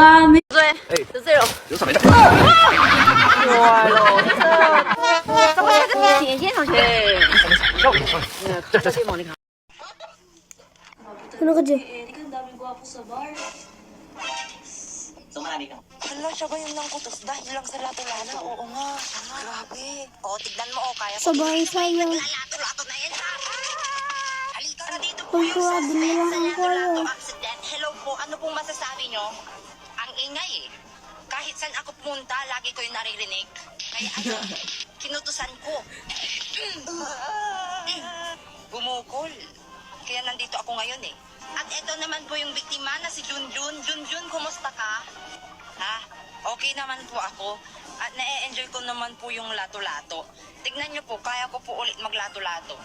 dami. 对，就这种。有什么的？哇喽，这我这个甜甜同学，这莫你看。 Ano ka dyan? Hala, siya ba yung nangkutos dahil lang sa lato-lana? Oo nga. Grabe. O, tignan mo, kaya ko. Sabay sa'yo. Lato-lato na yan, ha? Halika na dito po Kung yung tuwa, suspect dalawa sa ang lato-lato kayo. accident. Hello po, ano pong masasabi nyo? Ang ingay eh. Kahit saan ako punta, lagi ko yung naririnig. Kaya ano, kinutusan ko. Bumukol. Kaya nandito ako ngayon eh. At ito naman po yung biktima na si Junjun. Junjun, kumusta ka? Ha? Okay naman po ako. At na-enjoy ko naman po yung lato-lato. Tignan niyo po, kaya ko po ulit maglato-lato.